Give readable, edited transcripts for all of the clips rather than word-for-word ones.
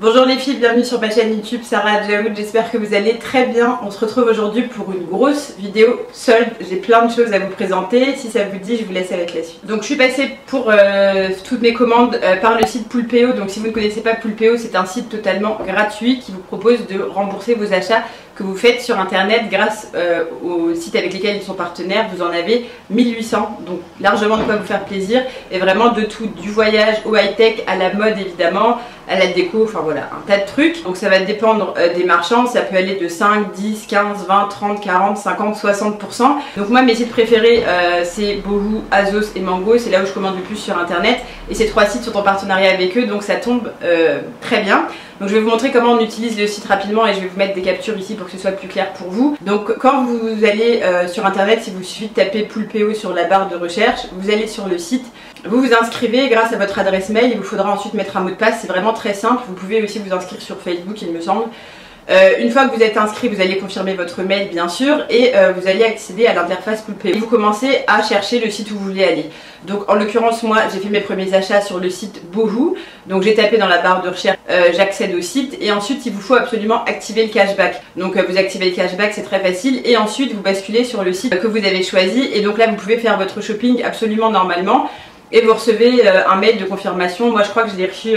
Bonjour les filles, bienvenue sur ma chaîne YouTube Sarah Adjaoud, j'espère que vous allez très bien. On se retrouve aujourd'hui pour une grosse vidéo solde. J'ai plein de choses à vous présenter, si ça vous dit je vous laisse avec la suite. Donc je suis passée pour toutes mes commandes par le site Poulpeo. Donc si vous ne connaissez pas Poulpeo, c'est un site totalement gratuit qui vous propose de rembourser vos achats que vous faites sur internet grâce aux sites avec lesquels ils sont partenaires. Vous en avez 1800, donc largement de quoi vous faire plaisir, et vraiment de tout, du voyage au high-tech à la mode évidemment, à la déco, enfin voilà, un tas de trucs. Donc ça va dépendre des marchands, ça peut aller de 5, 10, 15, 20, 30, 40, 50, 60%. Donc moi mes sites préférés c'est Boohoo, Azos et Mango, c'est là où je commande le plus sur internet, et ces trois sites sont en partenariat avec eux, donc ça tombe très bien. Donc je vais vous montrer comment on utilise le site rapidement et je vais vous mettre des captures ici pour que ce soit plus clair pour vous. Donc quand vous allez sur internet, il vous suffit de taper Poulpeo sur la barre de recherche, vous allez sur le site, vous vous inscrivez grâce à votre adresse mail, il vous faudra ensuite mettre un mot de passe, c'est vraiment très simple. Vous pouvez aussi vous inscrire sur Facebook il me semble. Une fois que vous êtes inscrit, vous allez confirmer votre mail bien sûr et vous allez accéder à l'interface Poulpeo. Vous commencez à chercher le site où vous voulez aller. Donc en l'occurrence moi j'ai fait mes premiers achats sur le site Boohoo. Donc j'ai tapé dans la barre de recherche, j'accède au site et ensuite il vous faut absolument activer le cashback. Donc vous activez le cashback, c'est très facile, et ensuite vous basculez sur le site que vous avez choisi et donc là vous pouvez faire votre shopping absolument normalement. Et vous recevez un mail de confirmation. Moi je crois que je l'ai reçu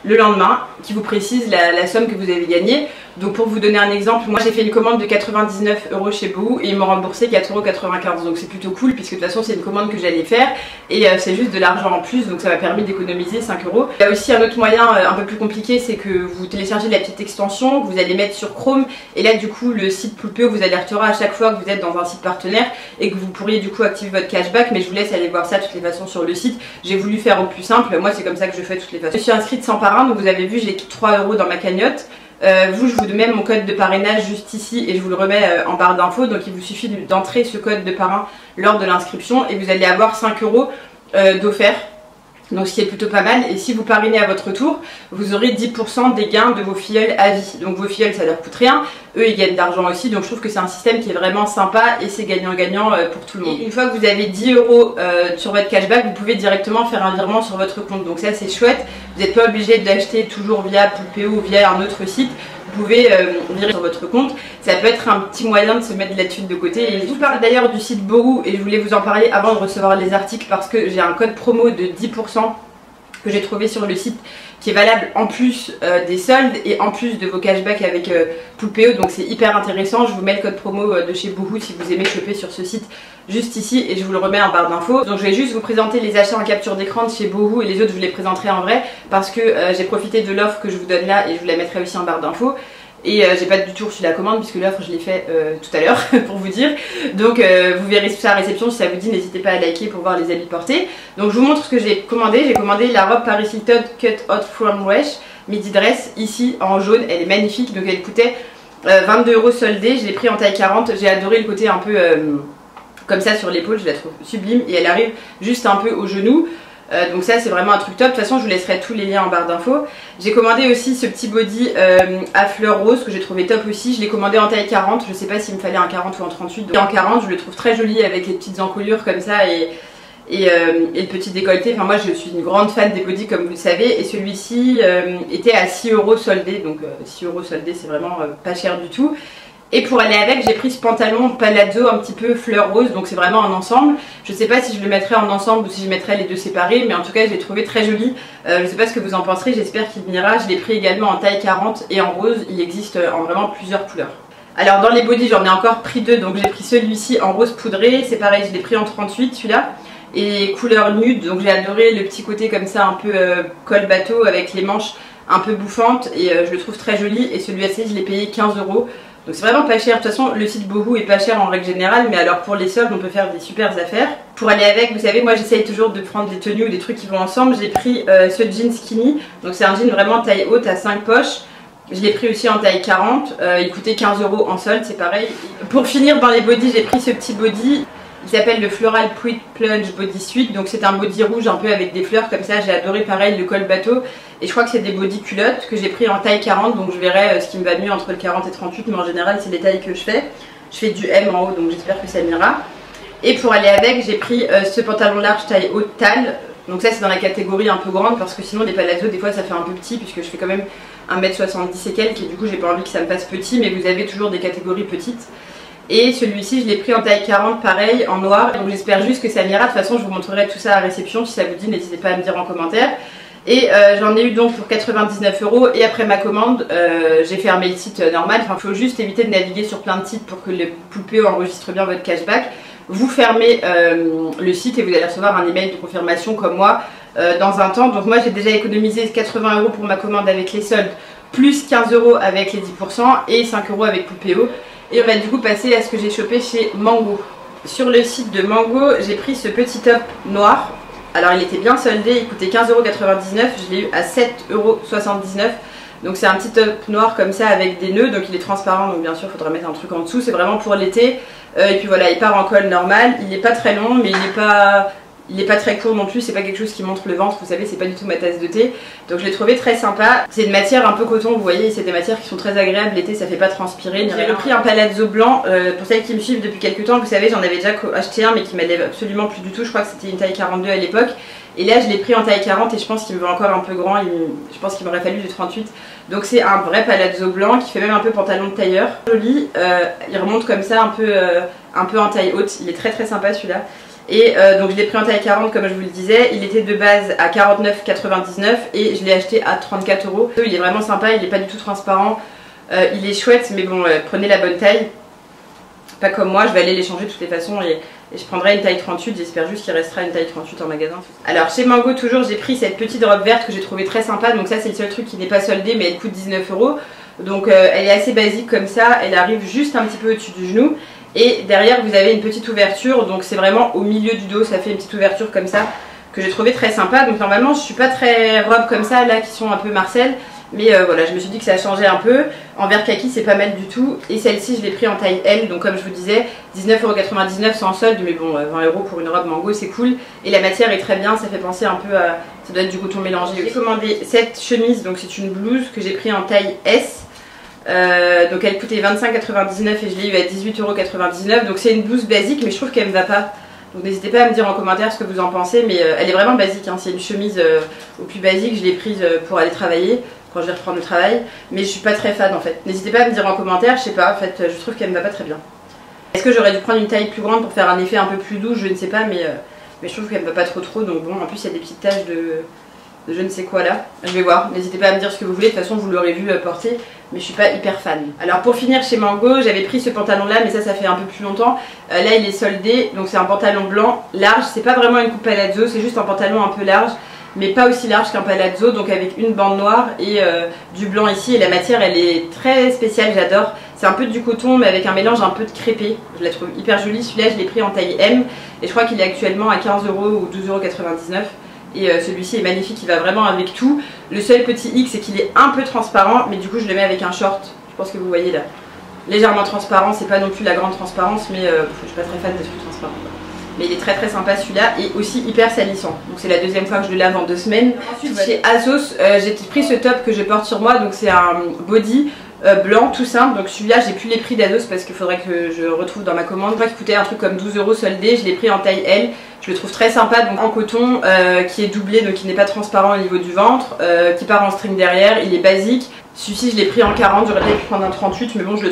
le lendemain, qui vous précise la somme que vous avez gagnée. Donc pour vous donner un exemple, moi j'ai fait une commande de 99 € chez Boohoo et ils m'ont remboursé 4,95 €. Donc c'est plutôt cool puisque de toute façon c'est une commande que j'allais faire et c'est juste de l'argent en plus, donc ça m'a permis d'économiser 5 €. Il y a aussi un autre moyen un peu plus compliqué, c'est que vous téléchargez la petite extension, que vous allez mettre sur Chrome, et là du coup le site Poulpeo vous alertera à chaque fois que vous êtes dans un site partenaire et que vous pourriez du coup activer votre cashback, mais je vous laisse aller voir ça de toutes les façons sur le site. J'ai voulu faire au plus simple, moi c'est comme ça que je fais de toutes les façons. Je suis inscrite sans parrain, donc vous avez vu j'ai 3 € dans ma cagnotte. Je vous mets mon code de parrainage juste ici et je vous le remets en barre d'infos. Donc il vous suffit d'entrer ce code de parrain lors de l'inscription et vous allez avoir 5 € d'offert. Donc ce qui est plutôt pas mal, et si vous parrainez à votre tour, vous aurez 10% des gains de vos filleuls à vie. Donc vos filleuls ça leur coûte rien, eux ils gagnent d'argent aussi, donc je trouve que c'est un système qui est vraiment sympa et c'est gagnant-gagnant pour tout le monde. Et une fois que vous avez 10 € sur votre cashback, vous pouvez directement faire un virement sur votre compte, donc ça c'est chouette. Vous n'êtes pas obligé d'acheter toujours via Poulpeo ou via un autre site. Vous pouvez virer sur votre compte, ça peut être un petit moyen de se mettre de la thune de côté. Et je vous parle d'ailleurs du site Boohoo et je voulais vous en parler avant de recevoir les articles parce que j'ai un code promo de 10% que j'ai trouvé sur le site qui est valable en plus des soldes et en plus de vos cashbacks avec Poulpeo, donc c'est hyper intéressant. Je vous mets le code promo de chez Boohoo si vous aimez choper sur ce site juste ici et je vous le remets en barre d'infos. Donc je vais juste vous présenter les achats en capture d'écran de chez Boohoo et les autres je vous les présenterai en vrai parce que j'ai profité de l'offre que je vous donne là et je vous la mettrai aussi en barre d'infos. Et j'ai pas du tout reçu la commande puisque l'offre je l'ai fait tout à l'heure pour vous dire. Donc vous verrez ça à réception, si ça vous dit n'hésitez pas à liker pour voir les habits portés. Donc je vous montre ce que j'ai commandé. J'ai commandé la robe Paris Hilton Cut Out From Wesh midi dress ici en jaune, elle est magnifique. Donc elle coûtait 22 € soldée, je l'ai pris en taille 40. J'ai adoré le côté un peu comme ça sur l'épaule, je la trouve sublime et elle arrive juste un peu au genou. Donc ça c'est vraiment un truc top. De toute façon je vous laisserai tous les liens en barre d'infos. J'ai commandé aussi ce petit body à fleurs roses que j'ai trouvé top aussi. Je l'ai commandé en taille 40, je sais pas s'il me fallait un 40 ou un 38. Donc en 40 je le trouve très joli avec les petites encolures comme ça et le petit décolleté. Enfin moi je suis une grande fan des bodys comme vous le savez. Et celui-ci était à 6 € soldé. Donc 6 € soldé c'est vraiment pas cher du tout. Et pour aller avec, j'ai pris ce pantalon palazzo un petit peu fleur rose, donc c'est vraiment un ensemble. Je sais pas si je le mettrai en ensemble ou si je mettrai les deux séparés, mais en tout cas je l'ai trouvé très joli. Je sais pas ce que vous en penserez, j'espère qu'il m'ira. Je l'ai pris également en taille 40 et en rose, il existe en vraiment plusieurs couleurs. Alors dans les bodys j'en ai encore pris deux, donc j'ai pris celui-ci en rose poudré, c'est pareil, je l'ai pris en 38 celui-là. Et couleur nude, donc j'ai adoré le petit côté comme ça un peu col bateau avec les manches un peu bouffantes et je le trouve très joli. Et celui-ci je l'ai payé 15 €. Donc c'est vraiment pas cher. De toute façon le site Boohoo est pas cher en règle générale, mais alors pour les soldes on peut faire des super affaires. Pour aller avec, vous savez moi j'essaye toujours de prendre des tenues ou des trucs qui vont ensemble. J'ai pris ce jean skinny, donc c'est un jean vraiment taille haute à 5 poches. Je l'ai pris aussi en taille 40, il coûtait 15 € en solde, c'est pareil. Pour finir dans les bodys j'ai pris ce petit body. Il s'appelle le Floral Puit Plunge Body Suite, donc c'est un body rouge un peu avec des fleurs comme ça. J'ai adoré pareil le col bateau et je crois que c'est des body culottes que j'ai pris en taille 40, donc je verrai ce qui me va mieux entre le 40 et 38, mais en général c'est les tailles que je fais. Je fais du M en haut donc j'espère que ça m'ira. Et pour aller avec j'ai pris ce pantalon large taille haute taille Donc ça c'est dans la catégorie un peu grande parce que sinon les palazzo des fois ça fait un peu petit puisque je fais quand même 1m70 et quelques et du coup j'ai pas envie que ça me fasse petit, mais vous avez toujours des catégories petites. Et celui-ci je l'ai pris en taille 40 pareil en noir, donc j'espère juste que ça m'ira. De toute façon je vous montrerai tout ça à réception, si ça vous dit n'hésitez pas à me dire en commentaire. Et j'en ai eu donc pour 99 € et après ma commande j'ai fermé le site normal. Enfin, il faut juste éviter de naviguer sur plein de sites pour que le Poulpeo enregistre bien votre cashback. Vous fermez le site et vous allez recevoir un email de confirmation comme moi dans un temps. Donc moi j'ai déjà économisé 80 € pour ma commande avec les soldes, plus 15 € avec les 10% et 5 € avec Poulpeo. Et on va du coup passer à ce que j'ai chopé chez Mango. Sur le site de Mango, j'ai pris ce petit top noir. Alors il était bien soldé, il coûtait 15,99 €, je l'ai eu à 7,79 €. Donc c'est un petit top noir comme ça avec des nœuds, donc il est transparent, donc bien sûr il faudra mettre un truc en dessous, c'est vraiment pour l'été. Et puis voilà, il part en col normal, il n'est pas très long mais il n'est pas très court non plus, c'est pas quelque chose qui montre le ventre, vous savez, c'est pas du tout ma tasse de thé. Donc je l'ai trouvé très sympa. C'est une matière un peu coton, vous voyez, c'est des matières qui sont très agréables l'été, ça fait pas transpirer. J'ai repris un palazzo blanc, pour celles qui me suivent depuis quelques temps, vous savez, j'en avais déjà acheté un mais qui m'allait absolument plus du tout, je crois que c'était une taille 42 à l'époque. Et là je l'ai pris en taille 40 et je pense qu'il me va encore un peu grand, je pense qu'il m'aurait fallu du 38. Donc c'est un vrai palazzo blanc qui fait même un peu pantalon de tailleur. Joli, il remonte comme ça un peu en taille haute, il est très sympa celui-là. Et donc je l'ai pris en taille 40 comme je vous le disais, il était de base à 49,99 et je l'ai acheté à 34 €. Il est vraiment sympa, il n'est pas du tout transparent, il est chouette mais bon prenez la bonne taille. Pas comme moi, je vais aller les changer de toutes les façons et je prendrai une taille 38, j'espère juste qu'il restera une taille 38 en magasin. Alors chez Mango toujours j'ai pris cette petite robe verte que j'ai trouvée très sympa, donc ça c'est le seul truc qui n'est pas soldé mais elle coûte 19 €. Donc elle est assez basique comme ça, elle arrive juste un petit peu au-dessus du genou. Et derrière vous avez une petite ouverture, donc c'est vraiment au milieu du dos, ça fait une petite ouverture comme ça que j'ai trouvé très sympa. Donc normalement je suis pas très robe comme ça là qui sont un peu Marcel, mais voilà, je me suis dit que ça a changé un peu. En vert kaki c'est pas mal du tout. Et celle-ci je l'ai pris en taille L, donc comme je vous disais 19,99 € sans solde, mais bon 20 € pour une robe Mango c'est cool. Et la matière est très bien, ça fait penser un peu à, ça doit être du coton mélangé. J'ai commandé cette chemise, donc c'est une blouse que j'ai pris en taille S. Donc elle coûtait 25,99 € et je l'ai eu à 18,99 €. Donc c'est une blouse basique mais je trouve qu'elle me va pas. Donc n'hésitez pas à me dire en commentaire ce que vous en pensez, mais elle est vraiment basique, hein. C'est une chemise au plus basique, je l'ai prise pour aller travailler quand je vais reprendre le travail, mais je suis pas très fan en fait. N'hésitez pas à me dire en commentaire, je sais pas, en fait je trouve qu'elle me va pas très bien. Est-ce que j'aurais dû prendre une taille plus grande pour faire un effet un peu plus doux, je ne sais pas, mais je trouve qu'elle me va pas trop, donc bon, en plus il y a des petites taches de je ne sais quoi là, je vais voir, n'hésitez pas à me dire ce que vous voulez, de toute façon vous l'aurez vu porter, mais je suis pas hyper fan. Alors pour finir chez Mango, j'avais pris ce pantalon là, mais ça fait un peu plus longtemps. Là il est soldé, donc c'est un pantalon blanc large, c'est pas vraiment une coupe palazzo, c'est juste un pantalon un peu large, mais pas aussi large qu'un palazzo, donc avec une bande noire et du blanc ici, et la matière elle est très spéciale, j'adore. C'est un peu du coton mais avec un mélange un peu de crêpé, je la trouve hyper jolie. Celui-là je l'ai pris en taille M et je crois qu'il est actuellement à 15 € ou 12,99 €. Et celui-ci est magnifique, il va vraiment avec tout. Le seul petit hic c'est qu'il est un peu transparent, mais du coup je le mets avec un short, je pense que vous voyez là. Légèrement transparent, c'est pas non plus la grande transparence, mais je suis pas très fan des trucs transparents. Mais il est très sympa celui-là et aussi hyper salissant. Donc c'est la deuxième fois que je le lave en 2 semaines. Ensuite chez ASOS, j'ai pris ce top que je porte sur moi, donc c'est un body blanc tout simple. Donc celui-là j'ai plus les prix d'ASOS parce qu'il faudrait que je retrouve dans ma commande. Je crois qu'il coûtait un truc comme 12 € soldé, je l'ai pris en taille L. Je le trouve très sympa, donc en coton qui est doublé, donc qui n'est pas transparent au niveau du ventre, qui part en string derrière, il est basique. Celui-ci je l'ai pris en 40, j'aurais peut-être pu prendre un 38, mais bon je le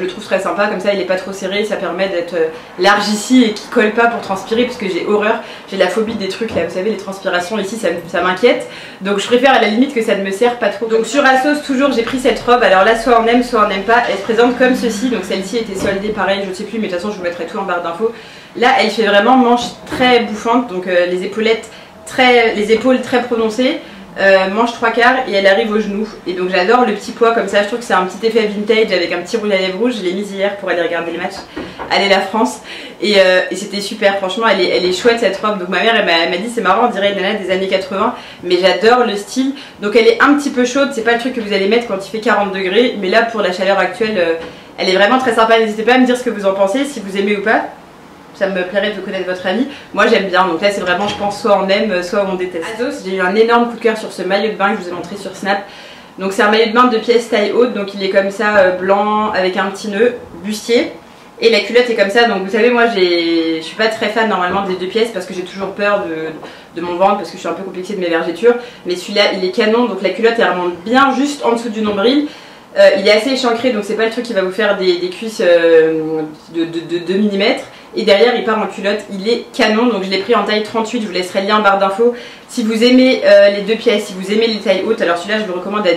trouve très sympa, comme ça il n'est pas trop serré, ça permet d'être large ici et qui colle pas pour transpirer, parce que j'ai horreur, j'ai la phobie des trucs là, vous savez les transpirations ici ça m'inquiète, donc je préfère à la limite que ça ne me serre pas trop. Donc sur ASOS toujours j'ai pris cette robe, alors là soit on aime soit on n'aime pas, elle se présente comme ceci, donc celle-ci était soldée pareil, je ne sais plus, mais de toute façon je vous mettrai tout en barre d'infos. Là elle fait vraiment manche très bouffante, donc les épaules très prononcées, manche 3/4 et elle arrive au genou. Et donc j'adore le petit poids comme ça, je trouve que c'est un petit effet vintage avec un petit rouge à lèvres rouge. Je l'ai mise hier pour aller regarder le match, aller la France, et c'était super, franchement elle est chouette cette robe. Donc ma mère elle m'a dit c'est marrant, on dirait une nana des années 80, mais j'adore le style. Donc elle est un petit peu chaude, c'est pas le truc que vous allez mettre quand il fait 40 degrés, mais là pour la chaleur actuelle elle est vraiment très sympa. N'hésitez pas à me dire ce que vous en pensez, si vous aimez ou pas. Ça me plairait de connaître votre avis. Moi j'aime bien, donc là c'est vraiment je pense soit on aime soit on déteste. ASOS, j'ai eu un énorme coup de cœur sur ce maillot de bain que je vous ai montré sur Snap. Donc c'est un maillot de bain de pièce taille haute, donc il est comme ça blanc avec un petit nœud, bustier. Et la culotte est comme ça, donc vous savez moi je suis pas très fan normalement des 2 pièces parce que j'ai toujours peur de mon ventre parce que je suis un peu complexée de mes vergetures. Mais celui-là il est canon, donc la culotte elle remonte bien juste en dessous du nombril. Il est assez échancré, donc c'est pas le truc qui va vous faire des cuisses de 2 mm. Et derrière il part en culotte, il est canon, donc je l'ai pris en taille 38, je vous laisserai le lien en barre d'infos. Si vous aimez les 2 pièces, si vous aimez les tailles hautes, alors celui-là je le recommande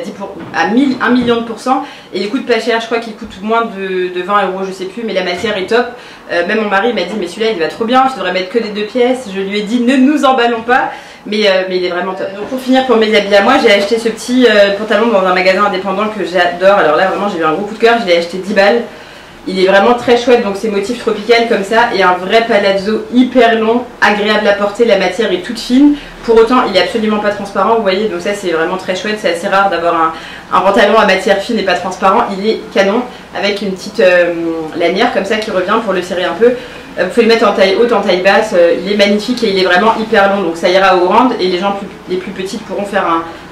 à 1 million de %. Et il coûte pas cher, je crois qu'il coûte moins de 20 €, je sais plus, mais la matière est top. Même mon mari m'a dit mais celui-là il va trop bien, je devrais mettre que des 2 pièces. Je lui ai dit ne nous emballons pas. Mais il est vraiment top. Donc pour finir, pour mes habits à moi, j'ai acheté ce petit pantalon dans un magasin indépendant que j'adore. Alors là vraiment j'ai eu un gros coup de cœur, je l'ai acheté 10 balles. Il est vraiment très chouette, donc c'est motif tropical comme ça et un vrai palazzo hyper long, agréable à porter, la matière est toute fine. Pour autant il est absolument pas transparent, vous voyez, donc ça c'est vraiment très chouette, c'est assez rare d'avoir un pantalon à matière fine et pas transparent. Il est canon avec une petite lanière comme ça qui revient pour le serrer un peu. Vous pouvez le mettre en taille haute, en taille basse, il est magnifique et il est vraiment hyper long, donc ça ira aux grandes et les gens les plus petites pourront faire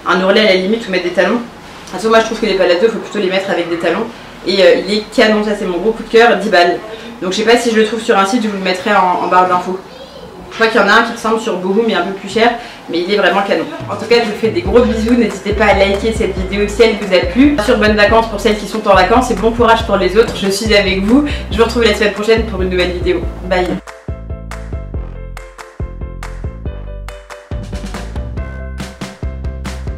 un ourlet à la limite ou mettre des talons. De toute façon moi je trouve que les palazzo il faut plutôt les mettre avec des talons. Et il est canon, ça c'est mon gros coup de cœur, 10 balles. Donc je sais pas si je le trouve sur un site, je vous le mettrai en barre d'infos. Je crois qu'il y en a un qui ressemble sur Boohoo mais un peu plus cher, mais il est vraiment canon. En tout cas je vous fais des gros bisous, n'hésitez pas à liker cette vidéo si elle vous a plu. Bien sûr bonnes vacances pour celles qui sont en vacances et bon courage pour les autres, je suis avec vous. Je vous retrouve la semaine prochaine pour une nouvelle vidéo. Bye.